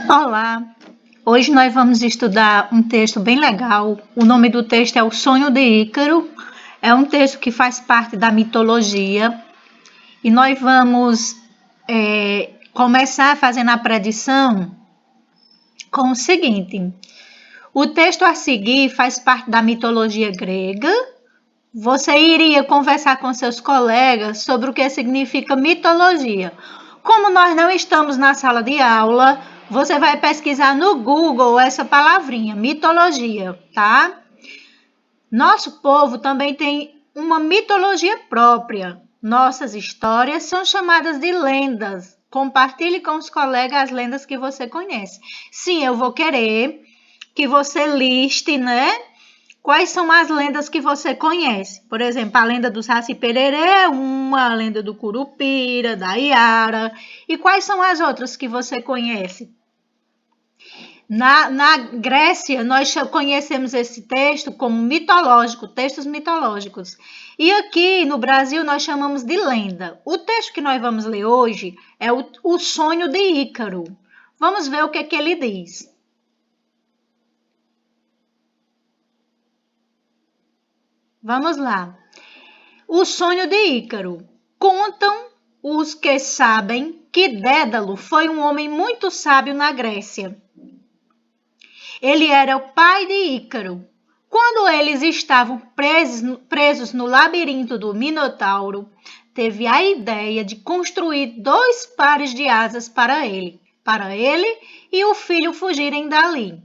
Olá! Hoje nós vamos estudar um texto bem legal. O nome do texto é O Sonho de Ícaro. É um texto que faz parte da mitologia. E nós vamos começar fazendo a predição com o seguinte. O texto a seguir faz parte da mitologia grega. Você iria conversar com seus colegas sobre o que significa mitologia. Como nós não estamos na sala de aula, você vai pesquisar no Google essa palavrinha, mitologia, tá? Nosso povo também tem uma mitologia própria. Nossas histórias são chamadas de lendas. Compartilhe com os colegas as lendas que você conhece. Sim, eu vou querer que você liste, né? Quais são as lendas que você conhece? Por exemplo, a lenda do Saci Pererê é uma, a lenda do Curupira, da Iara. E quais são as outras que você conhece? Na Grécia, nós conhecemos esse texto como mitológico, textos mitológicos. E aqui no Brasil, nós chamamos de lenda. O texto que nós vamos ler hoje é o Sonho de Ícaro. Vamos ver o que ele diz. Vamos lá. O sonho de Ícaro. Contam os que sabem que Dédalo foi um homem muito sábio na Grécia. Ele era o pai de Ícaro. Quando eles estavam presos no labirinto do Minotauro, teve a ideia de construir 2 pares de asas para ele e o filho fugirem dali.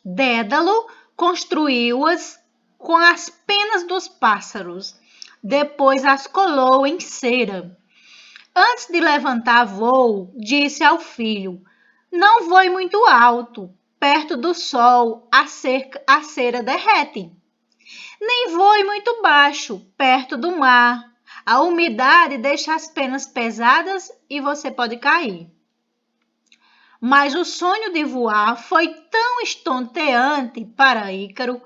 Dédalo construiu-as com as penas dos pássaros. Depois as colou em cera. Antes de levantar voo, disse ao filho: não voe muito alto, perto do sol a cera derrete. Nem voe muito baixo, perto do mar. A umidade deixa as penas pesadas e você pode cair. Mas o sonho de voar foi tão estonteante para Ícaro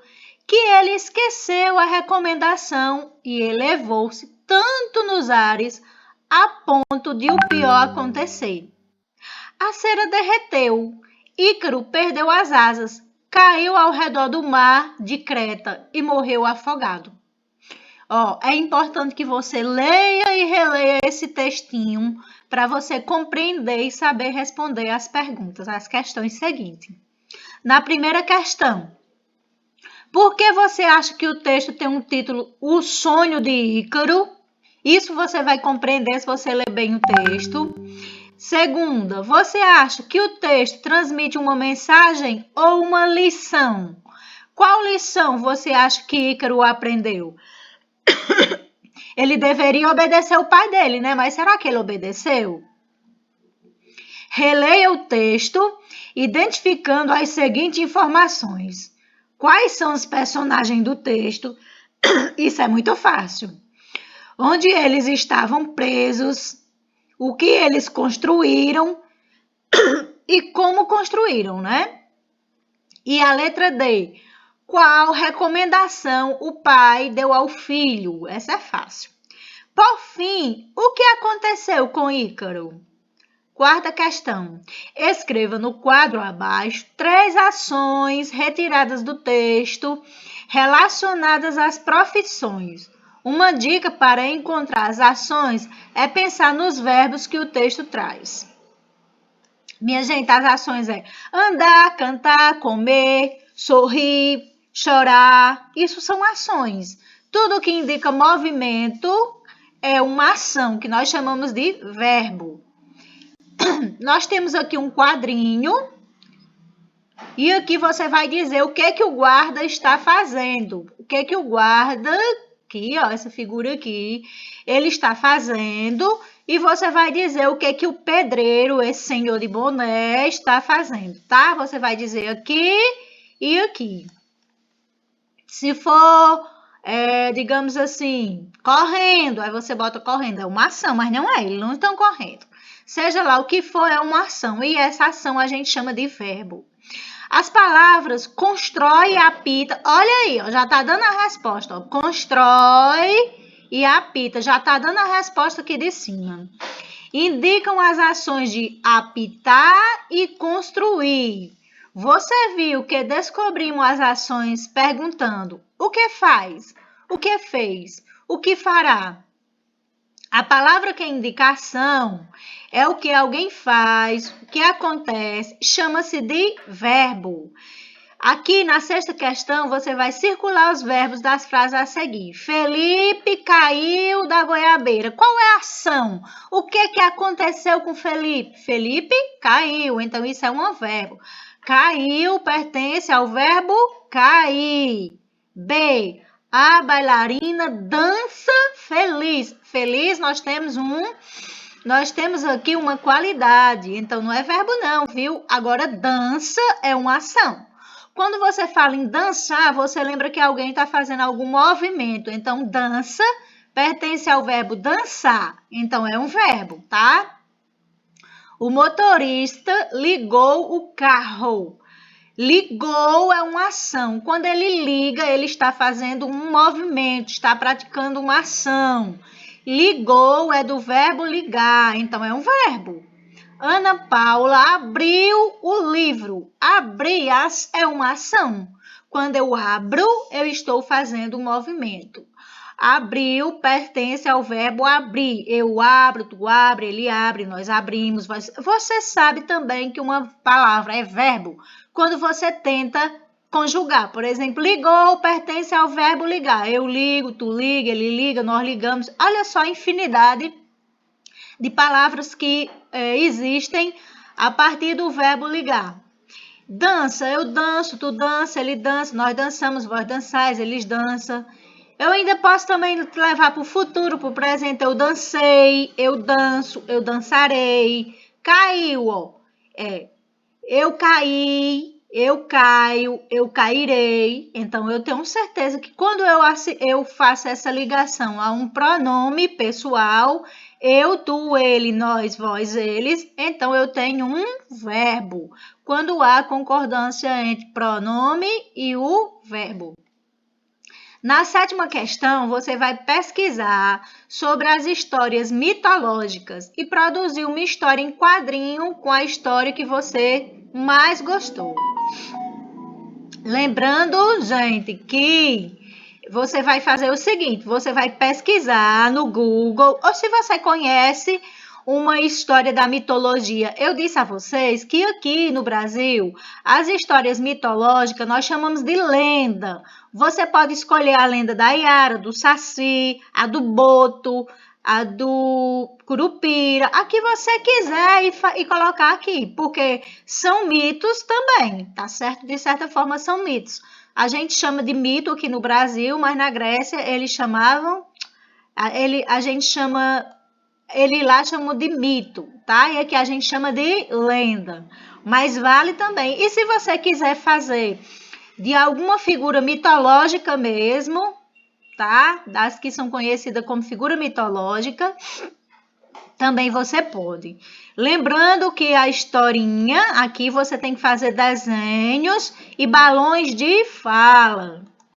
que ele esqueceu a recomendação e elevou-se tanto nos ares a ponto de o pior acontecer. A cera derreteu, Ícaro perdeu as asas, caiu ao redor do mar de Creta e morreu afogado. É importante que você leia e releia esse textinho para você compreender e saber responder as perguntas, as questões seguintes. Na primeira questão, por que você acha que o texto tem um título O Sonho de Ícaro? Isso você vai compreender se você ler bem o texto. Segunda, você acha que o texto transmite uma mensagem ou uma lição? Qual lição você acha que Ícaro aprendeu? Ele deveria obedecer o pai dele, né? Mas será que ele obedeceu? Releia o texto, identificando as seguintes informações. Quais são os personagens do texto? Isso é muito fácil. Onde eles estavam presos, o que eles construíram e como construíram, né? E a letra D. Qual recomendação o pai deu ao filho? Essa é fácil. Por fim, o que aconteceu com Ícaro? Quarta questão. Escreva no quadro abaixo 3 ações retiradas do texto relacionadas às profissões. Uma dica para encontrar as ações é pensar nos verbos que o texto traz. Minha gente, as ações é andar, cantar, comer, sorrir, chorar. Isso são ações. Tudo que indica movimento é uma ação que nós chamamos de verbo. Nós temos aqui um quadrinho e aqui você vai dizer o que o guarda está fazendo. O que o guarda, aqui, essa figura aqui, ele está fazendo e você vai dizer o que o pedreiro, esse senhor de boné, está fazendo, tá? Você vai dizer aqui e aqui. Se for, digamos assim, correndo, aí você bota correndo, é uma ação, mas não é, eles não estão correndo. Seja lá o que for, é uma ação. E essa ação a gente chama de verbo. As palavras constrói e apita. Olha aí, já está dando a resposta. Constrói e apita. Já está dando a resposta aqui de cima. indicam as ações de apitar e construir. Você viu que descobrimos as ações perguntando o que faz, o que fez, o que fará. A palavra que é indicação é o que alguém faz, o que acontece, chama-se de verbo. Aqui na sexta questão, você vai circular os verbos das frases a seguir. Felipe caiu da goiabeira. Qual é a ação? O que aconteceu com Felipe? Felipe caiu, então isso é um verbo. Caiu pertence ao verbo cair. B. A bailarina dança feliz. Feliz, nós temos aqui uma qualidade, então não é verbo não, viu? Agora, dança é uma ação. Quando você fala em dançar, você lembra que alguém está fazendo algum movimento. Então, dança pertence ao verbo dançar. Então, é um verbo, tá? O motorista ligou o carro. Ligou é uma ação. Quando ele liga, ele está fazendo um movimento, está praticando uma ação. Ligou é do verbo ligar, então é um verbo. Ana Paula abriu o livro. Abrir é uma ação. Quando eu abro, eu estou fazendo um movimento. Abriu pertence ao verbo abrir. Eu abro, tu abre, ele abre, nós abrimos. Você sabe também que uma palavra é verbo quando você tenta conjugar. Por exemplo, ligou pertence ao verbo ligar. Eu ligo, tu liga, ele liga, nós ligamos. Olha só a infinidade de palavras que existem a partir do verbo ligar. Dança, eu danço, tu dança, ele dança, nós dançamos, vós dançais, eles dançam. Eu ainda posso também levar para o futuro, para o presente. Eu dancei, eu danço, eu dançarei. Caiu, ó. Eu caí, eu caio, eu cairei. Então, eu tenho certeza que quando eu faço essa ligação a um pronome pessoal, eu, tu, ele, nós, vós, eles, então eu tenho um verbo. Quando há concordância entre pronome e o verbo. Na sétima questão, você vai pesquisar sobre as histórias mitológicas e produzir uma história em quadrinho com a história que você mais gostou. Lembrando, gente, que você vai fazer o seguinte, você vai pesquisar no Google, ou se você conhece uma história da mitologia. Eu disse a vocês que aqui no Brasil, as histórias mitológicas nós chamamos de lenda. Você pode escolher a lenda da Iara, do Saci, a do Boto, a do Curupira, a que você quiser e colocar aqui, porque são mitos também, tá certo? De certa forma são mitos. A gente chama de mito aqui no Brasil, mas na Grécia eles chamavam, ele lá chamou de mito, tá? E aqui a gente chama de lenda, mas vale também. E se você quiser fazer de alguma figura mitológica mesmo, tá? Das que são conhecidas como figura mitológica, também você pode. Lembrando que a historinha, aqui você tem que fazer desenhos e balões de fala.